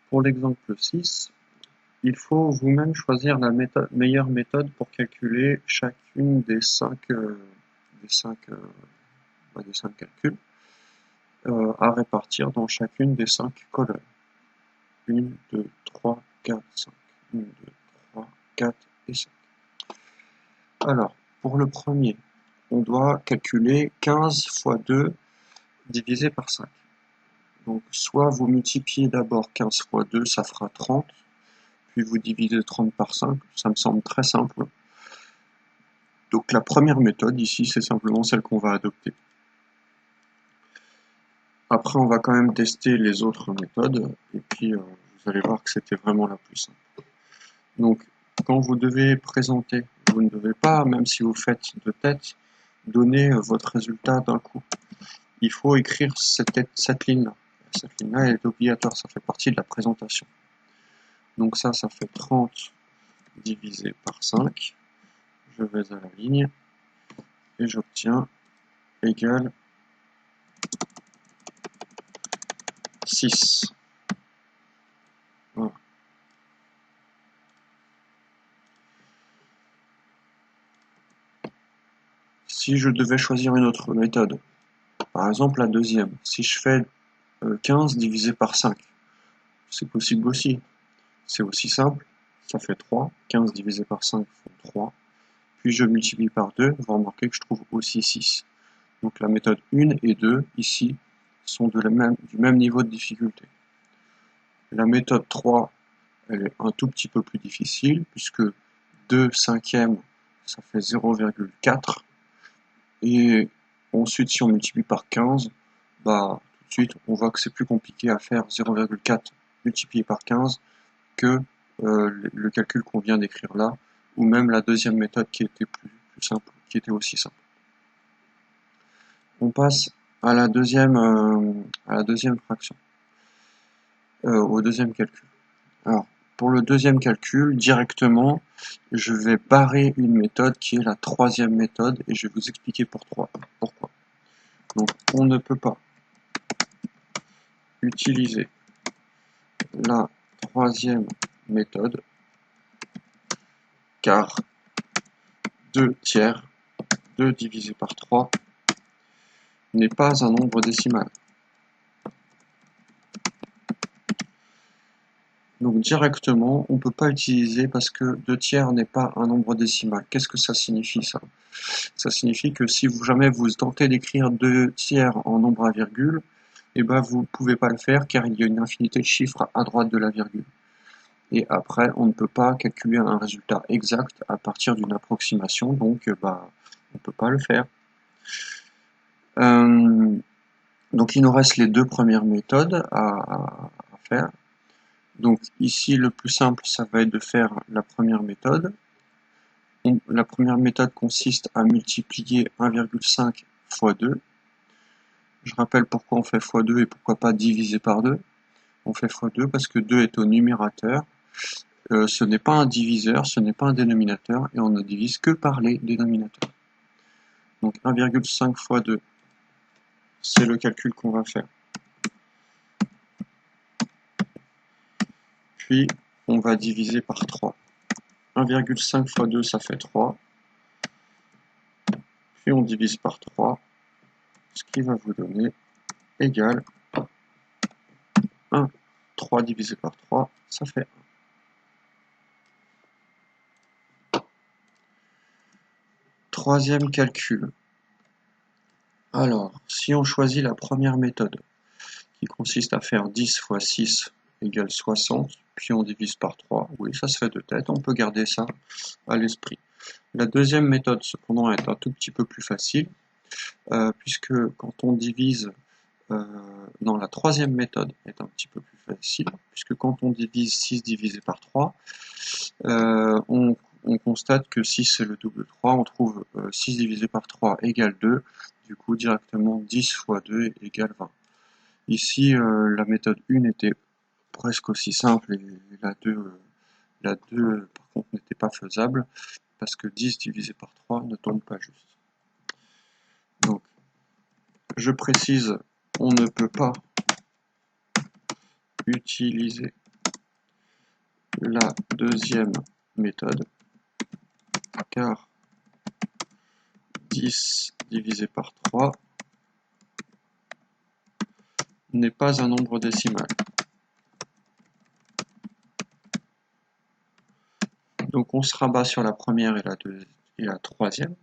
Pour l'exemple 6, il faut vous-même choisir la meilleure méthode pour calculer chacune des 5 calculs à répartir dans chacune des 5 colonnes. 1, 2, 3, 4, 5. 1, 2, 3, 4 et 5. Alors, pour le premier, on doit calculer 15 fois 2 divisé par 5. Donc, soit vous multipliez d'abord 15 fois 2, ça fera 30, puis vous divisez 30 par 5, ça me semble très simple. Donc, la première méthode ici, c'est simplement celle qu'on va adopter. Après, on va quand même tester les autres méthodes, et puis vous allez voir que c'était vraiment la plus simple. Donc, quand vous devez présenter, vous ne devez pas, même si vous faites de tête, donner votre résultat d'un coup. Il faut écrire cette ligne-là. Cette ligne-là est obligatoire, ça fait partie de la présentation. Donc ça fait 30 divisé par 5. Je vais à la ligne et j'obtiens égal 6. Voilà. Si je devais choisir une autre méthode, par exemple la deuxième, si je fais 15 divisé par 5, c'est possible aussi. C'est aussi simple, ça fait 3. 15 divisé par 5 fait 3. Puis je multiplie par 2, vous remarquez que je trouve aussi 6. Donc la méthode 1 et 2, ici, sont du même niveau de difficulté. La méthode 3, elle est un tout petit peu plus difficile, puisque 2 cinquièmes, ça fait 0,4. Et ensuite, si on multiplie par 15, bah, tout de suite, on voit que c'est plus compliqué à faire 0,4 multiplié par 15 que le calcul qu'on vient d'écrire là, ou même la deuxième méthode qui était plus simple, qui était aussi simple. On passe à la deuxième fraction, au deuxième calcul. Alors, pour le deuxième calcul, directement, je vais barrer une méthode qui est la troisième méthode et je vais vous expliquer pourquoi. Donc, on ne peut pas utiliser la troisième méthode car 2 tiers, 2 divisé par 3, n'est pas un nombre décimal. Donc directement, on ne peut pas utiliser parce que 2 tiers n'est pas un nombre décimal. Qu'est-ce que ça signifie ça? Ça signifie que si jamais vous tentez d'écrire 2 tiers en nombre à virgule, eh ben vous ne pouvez pas le faire car il y a une infinité de chiffres à droite de la virgule. Et après, on ne peut pas calculer un résultat exact à partir d'une approximation, donc on ne peut pas le faire. Donc il nous reste les deux premières méthodes à faire. Donc ici, le plus simple, ça va être de faire la première méthode. La première méthode consiste à multiplier 1,5 fois 2. Je rappelle pourquoi on fait fois 2 et pourquoi pas diviser par 2. On fait fois 2 parce que 2 est au numérateur. Ce n'est pas un diviseur, ce n'est pas un dénominateur, et on ne divise que par les dénominateurs. Donc 1,5 fois 2, c'est le calcul qu'on va faire. Puis, on va diviser par 3. 1,5 fois 2, ça fait 3. Puis on divise par 3, ce qui va vous donner égal 1. 3 divisé par 3, ça fait 1. Troisième calcul. Alors, si on choisit la première méthode, qui consiste à faire 10 fois 6 égale 60, puis on divise par 3, oui, ça se fait de tête, on peut garder ça à l'esprit. La deuxième méthode, cependant, est un tout petit peu plus facile, puisque quand on divise, non, la troisième méthode est un petit peu plus facile, puisque quand on divise 6 divisé par 3, on constate que 6 c'est le double de 3, on trouve 6 divisé par 3 égale 2, du coup directement 10 fois 2 égale 20. Ici, la méthode 1 était presque aussi simple et la 2 par contre n'était pas faisable parce que 10 divisé par 3 ne tombe pas juste. Donc, je précise, on ne peut pas utiliser la deuxième méthode, car 10 divisé par 3 n'est pas un nombre décimal. Donc on se rabat sur la première et la troisième.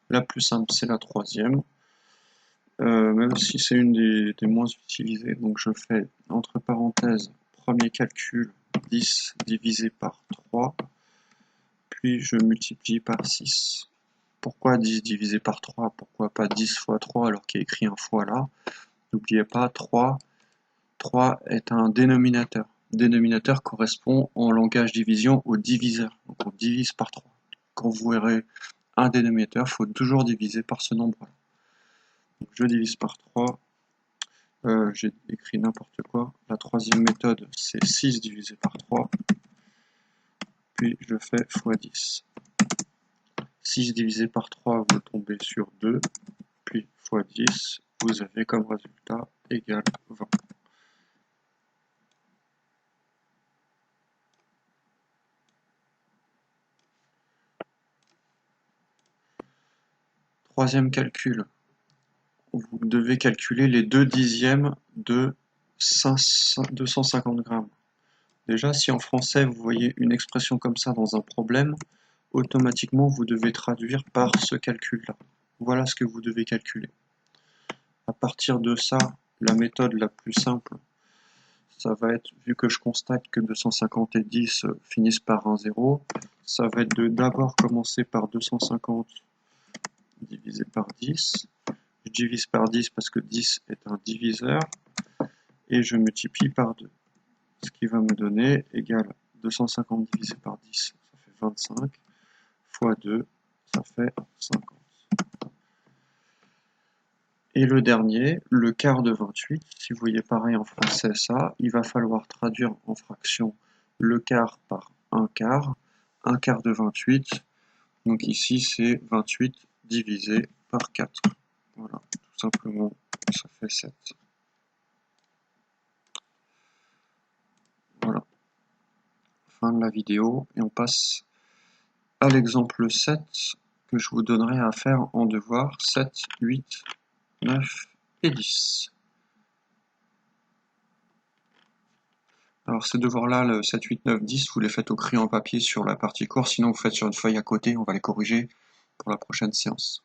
La plus simple, c'est la troisième, même si c'est une des moins utilisées. Donc je fais entre parenthèses, premier calcul, 10 divisé par 3, puis je multiplie par 6. Pourquoi 10 divisé par 3? Pourquoi pas 10 fois 3 alors qu'il y a écrit un fois là? N'oubliez pas, 3 est un dénominateur. Dénominateur correspond en langage division au diviseur. Donc on divise par 3. Quand vous verrez un dénominateur, il faut toujours diviser par ce nombre-là. Donc je divise par 3. J'ai écrit n'importe quoi. La troisième méthode, c'est 6 divisé par 3. Puis je fais x 10. 6 divisé par 3, vous tombez sur 2. Puis x 10, vous avez comme résultat égal 20. Troisième calcul, vous devez calculer les 2 dixièmes de 250 grammes. Déjà, si en français vous voyez une expression comme ça dans un problème, automatiquement vous devez traduire par ce calcul-là. Voilà ce que vous devez calculer. À partir de ça, la méthode la plus simple, ça va être, vu que je constate que 250 et 10 finissent par un 0, ça va être de d'abord commencer par 250 divisé par 10. Je divise par 10 parce que 10 est un diviseur, et je multiplie par 2. Ce qui va me donner égale 250 divisé par 10, ça fait 25, fois 2, ça fait 50. Et le dernier, le quart de 28, si vous voyez pareil en français ça, il va falloir traduire en fraction le quart par un quart de 28, donc ici c'est 28 divisé par 4. Voilà, tout simplement, ça fait 7. Voilà, fin de la vidéo, et on passe à l'exemple 7 que je vous donnerai à faire en devoir, 7, 8, 9 et 10. Alors ces devoirs-là, le 7, 8, 9, 10, vous les faites au crayon papier sur la partie cours, sinon vous faites sur une feuille à côté, on va les corriger pour la prochaine séance.